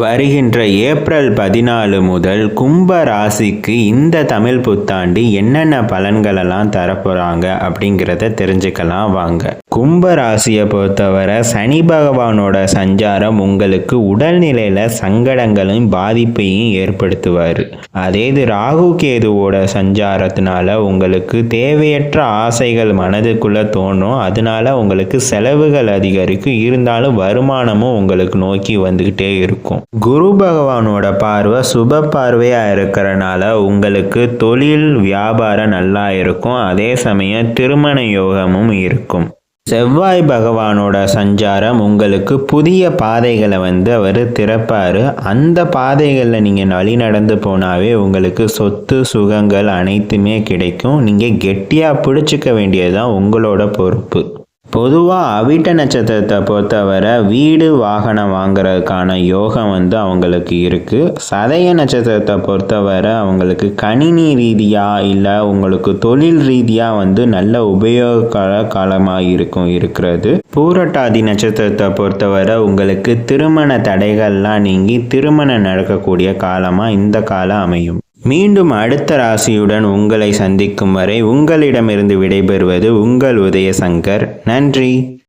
வருகின்ற ஏப்ரல் 14 முதல் கும்ப ராசிக்கு இந்த தமிழ் புத்தாண்டு என்னென்ன பலன்களெல்லாம் தரப்போகிறாங்க அப்படிங்கிறத தெரிஞ்சுக்கலாம் வாங்க. கும்ப ராசியை பொறுத்தவரை சனி பகவானோட சஞ்சாரம் உங்களுக்கு உடல்நிலையில் சங்கடங்களையும் பாதிப்பையும் ஏற்படுத்துவார். அதே இது ராகு கேதுவோட சஞ்சாரத்தினால உங்களுக்கு தேவையற்ற ஆசைகள் மனதுக்குள்ளே தோணும். அதனால உங்களுக்கு செலவுகள் அதிகரிக்கும். இருந்தாலும் வருமானமும் உங்களுக்கு நோக்கி வந்துக்கிட்டே இருக்கும். குரு பகவானோட பார்வை சுப பார்வையா இருக்கிறனால உங்களுக்கு தொழில் வியாபாரம் நல்லா இருக்கும். அதே சமயம் திருமண யோகமும் இருக்கும். செவ்வாய் பகவானோட சஞ்சாரம் உங்களுக்கு புதிய பாதைகளை அவர் திறப்பார். அந்த பாதைகளில் நீங்கள் வழி நடந்து போனாவே உங்களுக்கு சொத்து சுகங்கள் அனைத்துமே கிடைக்கும். நீங்கள் கெட்டியாக பிடிச்சிக்க வேண்டியதுதான் உங்களோட பொறுப்பு. பொதுவாக அவிட்ட நட்சத்திரத்தை பொறுத்தவரை வீடு வாகனம் வாங்குறதுக்கான யோகம் அவங்களுக்கு இருக்குது. சதய நட்சத்திரத்தை பொறுத்தவரை அவங்களுக்கு கணினி ரீதியாக இல்லை உங்களுக்கு தொழில் ரீதியாக நல்ல உபயோகக்கால காலமாக இருக்கிறது. பூரட்டாதி நட்சத்திரத்தை பொறுத்தவரை உங்களுக்கு திருமண தடைகள்லாம் நீங்கி திருமணம் நடக்கக்கூடிய காலமாக இந்த காலம் அமையும். மீண்டும் அடுத்த ராசியுடன் உங்களை சந்திக்கும் வரை உங்களிடமிருந்து விடைபெறுவது உங்கள் உதயசங்கர். நன்றி.